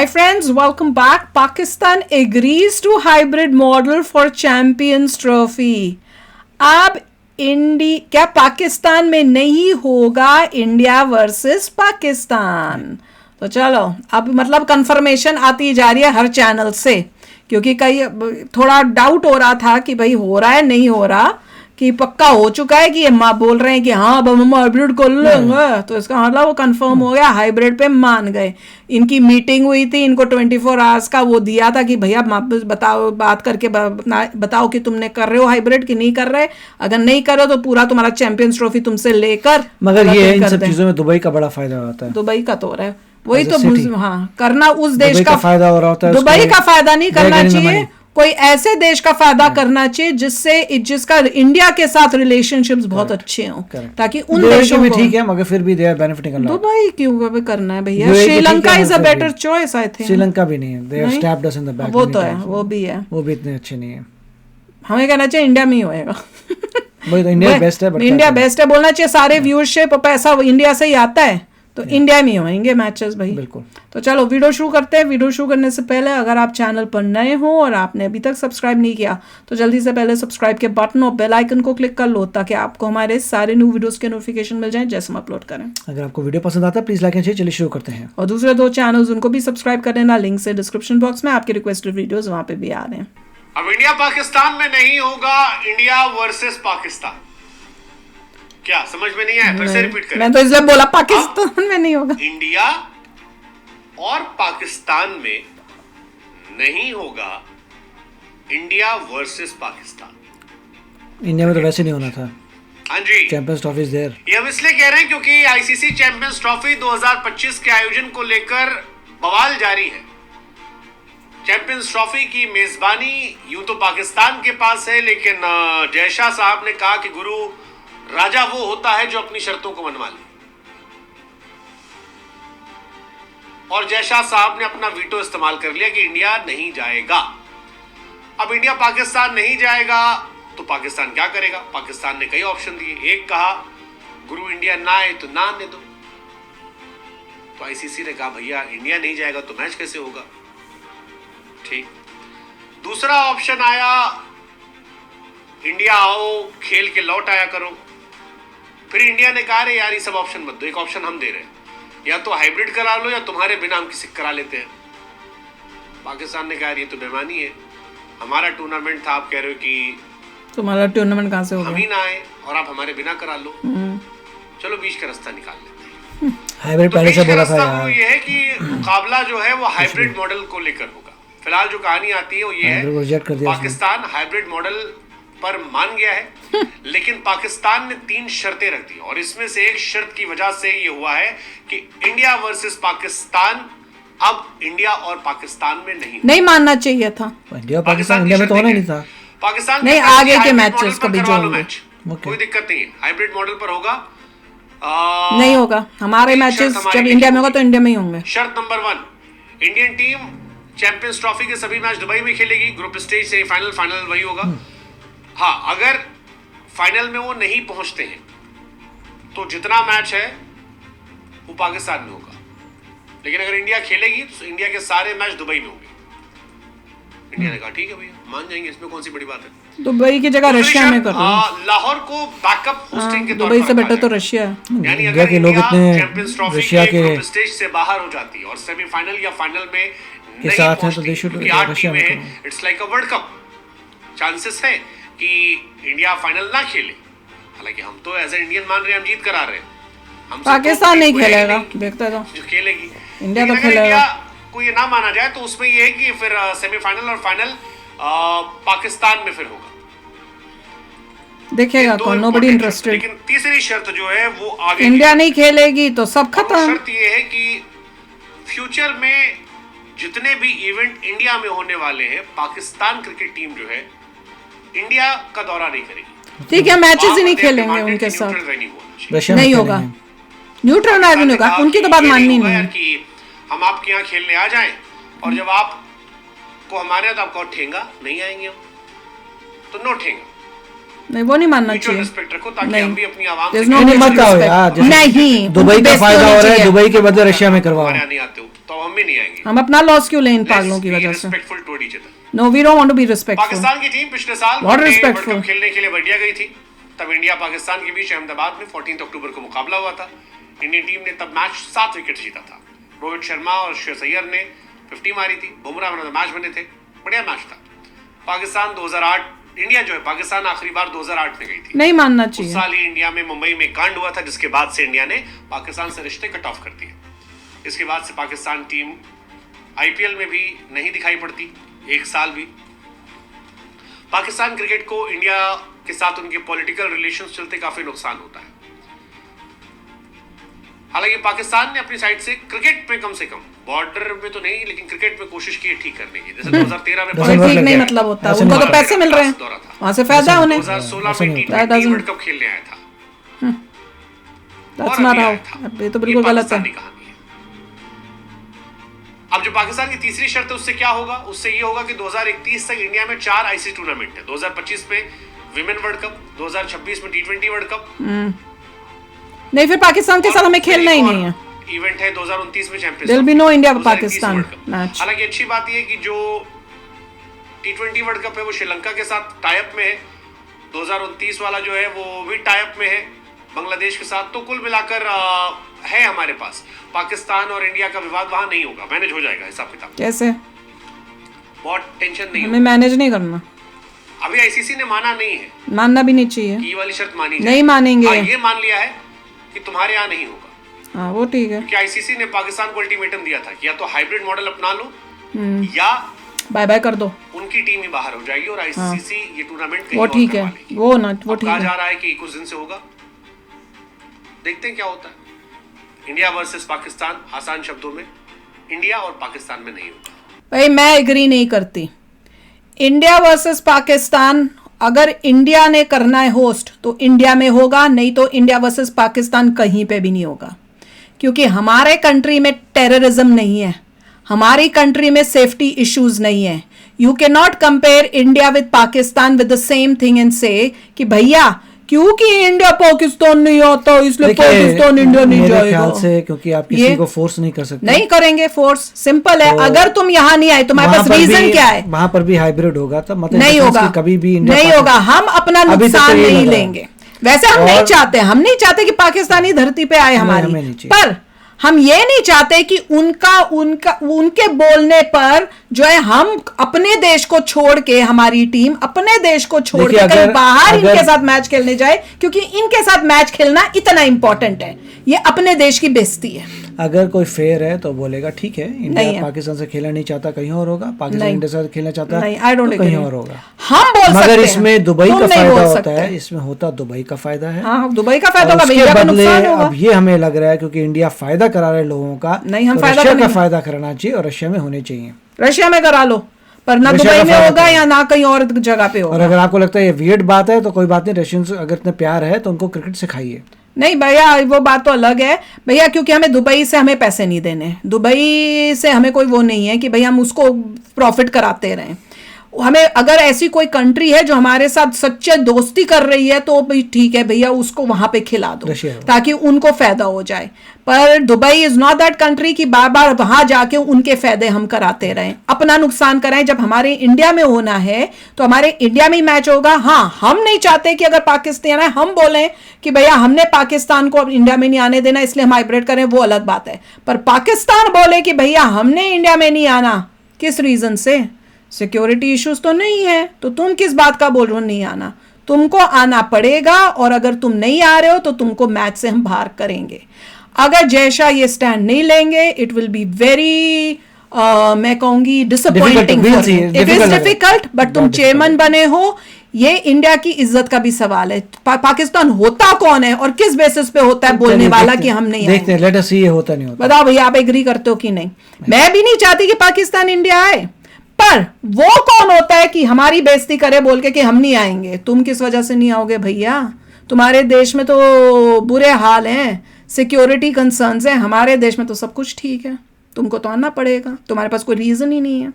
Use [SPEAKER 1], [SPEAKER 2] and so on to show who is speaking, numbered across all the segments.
[SPEAKER 1] Hi friends, welcome back. Pakistan agrees to hybrid model for Champions Trophy. अब क्या पाकिस्तान में नहीं होगा इंडिया वर्सेस पाकिस्तान? तो चलो अब मतलब कंफर्मेशन आती जा रही है हर चैनल से, क्योंकि कई थोड़ा डाउट हो रहा था कि भाई हो रहा है नहीं हो रहा, कि पक्का हो चुका है कि ये माँ बोल रहे हैं कि हाँ अब हम हाइब्रिड कर लेंगे, तो इसका मतलब वो कंफर्म हो गया, हाइब्रिड पे मान गए। इनकी मीटिंग हुई थी, इनको 24 आवर्स का वो दिया था कि भैया बताओ, बात करके बताओ कि तुमने कर रहे हो हाइब्रिड कि नहीं कर रहे। अगर नहीं कर रहे हो तो पूरा तुम्हारा चैंपियंस ट्रॉफी तुमसे लेकर,
[SPEAKER 2] मगर ये इन सब चीजों में दुबई का बड़ा फायदा होता है।
[SPEAKER 1] दुबई का तो हो रहा है, वही तो हाँ करना उस देश का
[SPEAKER 2] फायदा हो रहा होता है।
[SPEAKER 1] दुबई का फायदा नहीं करना चाहिए, कोई ऐसे देश का फायदा करना चाहिए जिसका इंडिया के साथ रिलेशनशिप्स बहुत अच्छे हों, ताकि उन देशों
[SPEAKER 2] में ठीक है, मगर फिर भी they are benefiting a lot.
[SPEAKER 1] Dubai क्यों करना है भैया? Sri Lanka is a better choice I think.
[SPEAKER 2] Sri Lanka भी नहीं है, they have stabbed us in the back.
[SPEAKER 1] वो तो है, वो भी है,
[SPEAKER 2] वो भी इतने अच्छे नहीं है।
[SPEAKER 1] हमें कहना चाहिए इंडिया में ही होएगा।
[SPEAKER 2] वही तो इंडिया बेस्ट है,
[SPEAKER 1] इंडिया बेस्ट है बोलना चाहिए। सारे व्यूअरशिप पैसा इंडिया से ही आता है, तो इंडिया में होंगे मैचेस भाई।
[SPEAKER 2] बिल्कुल।
[SPEAKER 1] तो चलो वीडियो शुरू करते हैं। वीडियो शुरू करने से पहले अगर आप चैनल पर नए हो और आपने अभी तक सब्सक्राइब नहीं किया तो जल्दी से पहले सब्सक्राइब के बटन और बेल आइकन को क्लिक कर लो, ताकि आपको हमारे सारे न्यू वीडियोस के नोटिफिकेशन मिल जाएं जैसे हम अपलोड करें।
[SPEAKER 2] अगर आपको वीडियो पसंद आता है प्लीज लाइक एंड शेयर। चलिए शुरू करते हैं।
[SPEAKER 1] और दूसरे 2 चैनल्स उनको भी सब्सक्राइब कर लेना, लिंक से डिस्क्रिप्शन बॉक्स में आपके रिक्वेस्टेड वीडियोस वहां पे भी आ रहे हैं।
[SPEAKER 3] अब इंडिया पाकिस्तान में नहीं होगा इंडिया वर्सेस पाकिस्तान। क्या समझ में नहीं आया? फिर से रिपीट करें।
[SPEAKER 1] मैं तो इसलिए बोला पाकिस्तान में नहीं होगा।
[SPEAKER 3] इंडिया और पाकिस्तान में नहीं होगा इंडिया वर्सेस पाकिस्तान।
[SPEAKER 2] इंडिया में तो वैसे नहीं होना था।
[SPEAKER 3] हाँ जी,
[SPEAKER 2] चैंपियंस ट्रॉफी इज देयर।
[SPEAKER 3] ये हम इसलिए कह रहे हैं क्योंकि आईसीसी चैंपियंस ट्रॉफी 2025 के आयोजन को लेकर बवाल जारी है। चैंपियंस ट्रॉफी की मेजबानी यूं तो पाकिस्तान के पास है, लेकिन जयशाह साहब ने कहा कि गुरु राजा वो होता है जो अपनी शर्तों को मनवा ले, और जयशाह साहब ने अपना वीटो इस्तेमाल कर लिया कि इंडिया नहीं जाएगा। अब इंडिया पाकिस्तान नहीं जाएगा तो पाकिस्तान क्या करेगा? पाकिस्तान ने कई ऑप्शन दिए। एक कहा गुरु इंडिया ना आए तो ना आने दो, तो आईसीसी ने कहा भैया इंडिया नहीं जाएगा तो मैच कैसे होगा? ठीक। दूसरा ऑप्शन आया, इंडिया आओ खेल के लौट आया करो। फिर इंडिया ने कहा रे यार ये सब ऑप्शन मत दो, एक ऑप्शन हम दे रहे हैं, या तो हाइब्रिड करा लो या तुम्हारे बिना हम किसी करा लेते हैं। पाकिस्तान ने कहा ये तो बेईमानी है, हमारा टूर्नामेंट था, आप कह रहे हो कि
[SPEAKER 1] तुम्हारा टूर्नामेंट कहां से होगा?
[SPEAKER 3] हम ही ना आए और आप हमारे बिना करा लो। चलो बीच का रास्ता निकाल लेते हैं।
[SPEAKER 2] हाइब्रिड पहले से बोला था यार।
[SPEAKER 3] ये है कि मुकाबला जो है वो हाइब्रिड मॉडल को लेकर होगा। फिलहाल जो कहानी आती है वो ये है, पाकिस्तान हाइब्रिड मॉडल पर मान गया है, लेकिन पाकिस्तान ने 3 शर्तें रख दी, और इसमें से एक शर्त की वजह से ये हुआ है कि इंडिया वर्सेस पाकिस्तान अब इंडिया और पाकिस्तान में नहीं
[SPEAKER 1] मानना चाहिए था।
[SPEAKER 2] इंडिया पाकिस्तान इंडिया में तो होना नहीं था।
[SPEAKER 3] पाकिस्तान
[SPEAKER 1] नहीं, आगे के मैचेस कभी जो
[SPEAKER 3] मैच कोई दिक्कत नहीं है, हाइब्रिड मॉडल पर होगा।
[SPEAKER 1] नहीं होगा हमारे मैचेस जब इंडिया में होगा तो इंडिया में ही होंगे।
[SPEAKER 3] शर्त number 1, Indian team champions trophy के सभी मैच दुबई में खेलेगी। ग्रुप स्टेज सेमीफाइनल फाइनल वही होगा। हाँ, अगर फाइनल में वो नहीं पहुंचते हैं तो जितना मैच है वो पाकिस्तान में होगा, लेकिन अगर इंडिया खेलेगी तो इंडिया के सारे मैच दुबई में होंगे। इंडिया ने कहा ठीक है भैया मान जाएंगे, इसमें कौन सी बड़ी बात है।
[SPEAKER 1] दुबई की जगह रशिया में कर लो।
[SPEAKER 3] लाहौर को बैकअप होस्टिंग के तौर पर
[SPEAKER 1] दुबई से बेटर तो रशिया है।
[SPEAKER 3] यानी अगर
[SPEAKER 2] के लोग इतने
[SPEAKER 3] चैंपियंस ट्रॉफी
[SPEAKER 2] रशिया के
[SPEAKER 3] ग्रुप स्टेज से बाहर हो जाती है और सेमीफाइनल या फाइनल में
[SPEAKER 2] के साथ हैं तो दे शुड रशिया में,
[SPEAKER 3] it's like a world cup. Chances है कि इंडिया फाइनल ना खेले, हालांकि हम तो एज ए इंडियन मान रहे हैं, हम जीत करा रहे हैं।
[SPEAKER 1] पाकिस्तान नहीं खेलेगा, देखता तो
[SPEAKER 3] जो खेलेगी
[SPEAKER 1] इंडिया तो खेलेगा।
[SPEAKER 3] को ये ना माना जाए तो उसमें ये है कि फिर सेमीफाइनल और फाइनल पाकिस्तान में फिर होगा,
[SPEAKER 1] देखेगा कौन, नोबडी इंटरेस्टेड।
[SPEAKER 3] लेकिन तीसरी शर्त जो है वो आगे
[SPEAKER 1] इंडिया नहीं खेलेगी तो सब खत्म।
[SPEAKER 3] शर्त ये है कि फ्यूचर में जितने भी इवेंट इंडिया में होने वाले हैं, पाकिस्तान क्रिकेट टीम जो है इंडिया का दौरा नहीं करेगी।
[SPEAKER 1] ठीक है, मैचेस ही नहीं खेलेंगे उनके साथ, नहीं होगा न्यूट्रल मैच नहीं होगा। उनकी तो बात माननी नहीं है
[SPEAKER 3] कि हम आपके यहाँ खेलने आ जाएं और जब आप को हमारे तो आपको ठेंगा नहीं आएंगे हम, तो नो ठेंगा
[SPEAKER 1] नहीं, वो नहीं मानना चाहिए।
[SPEAKER 3] रिस्पेक्ट रखो ताकि हम भी अपनी आवाम
[SPEAKER 1] नहीं,
[SPEAKER 2] मत आओ यार,
[SPEAKER 1] नहीं
[SPEAKER 2] दुबई का फायदा हो रहा है, दुबई के बदले रशिया में करवाओ।
[SPEAKER 3] नहीं आते हो तो हम भी नहीं आएंगे।
[SPEAKER 1] हम अपना लॉस क्यों लें इन पागलों की वजह से?
[SPEAKER 3] Respectful to each other.
[SPEAKER 1] No, we don't want to be respectful.
[SPEAKER 3] Pakistan की टीम पिछले साल
[SPEAKER 1] What respectful?
[SPEAKER 3] वर्ल्ड कप खेलने के लिए इंडिया गई थी। तब इंडिया पाकिस्तान के बीच अहमदाबाद में 14 अक्टूबर को मुकाबला हुआ था। इंडियन टीम ने तब मैच 7 विकेट जीता था। रोहित शर्मा और श्रेयस अय्यर ने 50 मारी थी। Bumrah man of the match बने थे। बढ़िया मैच था। पाकिस्तान 2008, इंडिया जो है पाकिस्तान आखिरी बार 2008 में गई थी।
[SPEAKER 1] नहीं मानना
[SPEAKER 3] उस
[SPEAKER 1] चाहिए।
[SPEAKER 3] साल ही इंडिया में मुंबई में कांड हुआ था, जिसके बाद से इंडिया ने पाकिस्तान से रिश्ते कट ऑफ कर दिए। इसके बाद से पाकिस्तान टीम आईपीएल में भी नहीं दिखाई पड़ती, एक साल भी। पाकिस्तान क्रिकेट को इंडिया के साथ उनके पॉलिटिकल रिलेशंस चलते काफी नुकसान होता है। हालांकि पाकिस्तान ने अपनी साइड से क्रिकेट पे कम से कम, बॉर्डर में तो नहीं लेकिन क्रिकेट में कोशिश की है ठीक करने की। जैसे 2013 में
[SPEAKER 1] कोई ठीक नहीं मतलब होता, उनको तो पैसे मिल रहे हैं, वहां से फायदा उन्हें।
[SPEAKER 3] 2016 में टी20 वर्ल्ड कप खेलने आया था।
[SPEAKER 1] दैट्स नॉट हाउ, ये तो बिल्कुल गलत है।
[SPEAKER 3] अब जो पाकिस्तान की तीसरी शर्त है उससे क्या होगा? उससे ये होगा कि 2031 तक इंडिया में 4 आईसीसी टूर्नामेंट है। 2025 में विमेन वर्ल्ड कप, 2026 में टी20 वर्ल्ड कप।
[SPEAKER 1] नहीं, फिर पाकिस्तान के साथ हमें खेलना ही नहीं है।
[SPEAKER 3] इवेंट है 2029 में champions.
[SPEAKER 1] There will be no India Pakistan match.
[SPEAKER 3] हालांकि अच्छी बात यह है कि जो टी20 वर्ल्ड कप है वो श्रीलंका के साथ टाई अप में है। 2029 वाला जो है वो भी टाई अप में है बांग्लादेश के साथ। तो कुल मिलाकर है हमारे पास। पाकिस्तान और इंडिया का विवाद वहां नहीं होगा, मैनेज हो जाएगा हिसाब किताब।
[SPEAKER 1] कैसे?
[SPEAKER 3] बहुत टेंशन नहीं,
[SPEAKER 1] हमें मैनेज नहीं करना।
[SPEAKER 3] अभी आईसीसी ने माना नहीं है,
[SPEAKER 1] मानना भी नहीं चाहिए।
[SPEAKER 3] ये वाली शर्त मानी
[SPEAKER 1] नहीं मानेंगे।
[SPEAKER 3] ये मान लिया है कि तुम्हारे यहाँ नहीं होगा।
[SPEAKER 1] हाँ, वो ठीक है।
[SPEAKER 3] क्योंकि आईसीसी ने पाकिस्तान को अल्टीमेटम दिया था कि या तो हाइब्रिड मॉडल अपना लो या
[SPEAKER 1] बाय बाय कर दो।
[SPEAKER 3] उनकी टीम ही बाहर हो जाएगी और आईसीसी ये टूर्नामेंट
[SPEAKER 1] वो ठीक है, वो ना वो ठीक
[SPEAKER 3] कहा
[SPEAKER 1] है।
[SPEAKER 3] जा रहा है कि कुछ दिन से होगा, देखते हैं क्या होता है। इंडिया वर्सेस पाकिस्तान, आसान शब्दों में इंडिया और पाकिस्तान में नहीं होगा।
[SPEAKER 1] भाई मैं एग्री नहीं करती। इंडिया वर्सेस पाकिस्तान, अगर इंडिया ने करना है होस्ट तो इंडिया में होगा, नहीं तो इंडिया वर्सेस पाकिस्तान कहीं पे भी नहीं होगा। क्योंकि हमारे कंट्री में टेररिज्म नहीं है, हमारी कंट्री में सेफ्टी इश्यूज नहीं है। You can not compare India with Pakistan with the same thing and से कि भैया क्योंकि इंडिया पाकिस्तान नहीं आता इसलिए पाकिस्तान इंडिया नहीं जाएगा।
[SPEAKER 2] मेरे ख्याल से क्योंकि आप किसी को फोर्स नहीं कर सकते।
[SPEAKER 1] नहीं करेंगे फोर्स, सिंपल है। अगर तुम यहाँ नहीं आए, तुम्हारे पास रीजन क्या है?
[SPEAKER 2] वहां पर भी हाइब्रिड होगा, तब मतलब
[SPEAKER 1] नहीं होगा,
[SPEAKER 2] कभी भी
[SPEAKER 1] नहीं होगा। हम अपना नुकसान नहीं लेंगे। वैसे हम नहीं चाहते, हम नहीं चाहते कि पाकिस्तानी धरती पे आए हमारी, पर हम ये नहीं चाहते कि उनके बोलने पर जो है हम अपने देश को छोड़ के, हमारी टीम अपने देश को छोड़ के कहीं बाहर इनके साथ मैच खेलने जाए, क्योंकि इनके साथ मैच खेलना इतना इंपॉर्टेंट है। ये अपने देश की बेइज्जती है।
[SPEAKER 2] अगर कोई फेयर है तो बोलेगा ठीक है, इंडिया पाकिस्तान से खेलना नहीं चाहता कहीं और होगा, पाकिस्तान इंडिया से खेलना चाहता है तो कहीं और होगा।
[SPEAKER 1] हम बोल सकते हैं,
[SPEAKER 2] मगर इसमें दुबई का फायदा होता है, इसमें होता दुबई का फायदा है।
[SPEAKER 1] हाँ, दुबई का फायदा होगा,
[SPEAKER 2] उसके बदले अब ये हमें लग रहा है क्योंकि इंडिया फायदा करा रहे लोगों का,
[SPEAKER 1] नहीं हम
[SPEAKER 2] रशिया का फायदा कराना चाहिए और रशिया में होने चाहिए।
[SPEAKER 1] रशिया में करा लो, पर ना दुबई में होगा या ना कहीं और जगह पे होगा।
[SPEAKER 2] और अगर आपको लगता है ये वियर्ड बात है तो कोई बात नहीं, रशियन से अगर इतने प्यार है तो उनको क्रिकेट सिखाइए।
[SPEAKER 1] नहीं भैया, वो बात तो अलग है भैया, क्योंकि हमें दुबई से हमें पैसे नहीं देने, दुबई से हमें कोई वो नहीं है कि भैया हम उसको प्रॉफिट कराते रहें। हमें अगर ऐसी कोई कंट्री है जो हमारे साथ सच्चे दोस्ती कर रही है तो भाई ठीक है भैया, उसको वहां पे खिला दो ताकि उनको फायदा हो जाए। पर Dubai is not that country कि बार बार वहां जाके उनके फायदे हम कराते रहें, अपना नुकसान कराएं। जब हमारे इंडिया में होना है तो हमारे इंडिया में ही मैच होगा। हाँ, हम नहीं चाहते कि अगर पाकिस्तान है हम बोलें कि भैया हमने पाकिस्तान को अब इंडिया में नहीं आने देना इसलिए हम हाइब्रिड करें, वो अलग बात है। पर पाकिस्तान बोले कि भैया हमने इंडिया में नहीं आना, किस रीजन से? सिक्योरिटी इश्यूज तो नहीं है, तो तुम किस बात का बोल रहे हो नहीं आना? तुमको आना पड़ेगा, और अगर तुम नहीं आ रहे हो तो तुमको मैच से हम बाहर करेंगे। अगर जैसा ये स्टैंड नहीं लेंगे, इट विल बी वेरी मैं कहूंगी disappointing. It is difficult, but तुम चेयरमैन बने हो, ये इंडिया की इज्जत का भी सवाल है। पाकिस्तान होता कौन है और किस बेसिस पे होता है बोलने वाला कि हम नहीं
[SPEAKER 2] देखते हैं, लेट अस सी ये होता नहीं होता।
[SPEAKER 1] बताओ भैया, आप एग्री करते हो कि नहीं? मैं भी नहीं चाहती कि पाकिस्तान इंडिया आए, पर वो कौन होता है कि हमारी बेइज्जती करे बोल के कि हम नहीं आएंगे? तुम किस वजह से नहीं आओगे भैया? तुम्हारे देश में तो बुरे हाल हैं, सिक्योरिटी कंसर्न्स हैं, हमारे देश में तो सब कुछ ठीक है। तुमको तो आना पड़ेगा, तुम्हारे पास कोई रीजन ही नहीं है।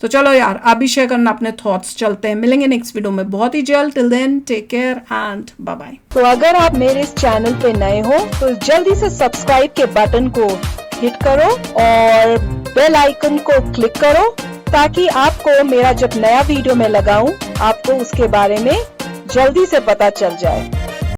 [SPEAKER 1] तो चलो यार, आप भी शेयर करना अपने थॉट्स। चलते हैं, मिलेंगे नेक्स्ट वीडियो में बहुत ही जल्द। Till then take care and bye bye.
[SPEAKER 4] तो अगर आप मेरे इस चैनल पे नए हो तो जल्दी से सब्सक्राइब के बटन को
[SPEAKER 1] हिट करो और बेल आइकन को क्लिक करो ताकि आपको मेरा जब नया वीडियो मैं लगाऊं आपको उसके बारे में जल्दी से पता चल जाए।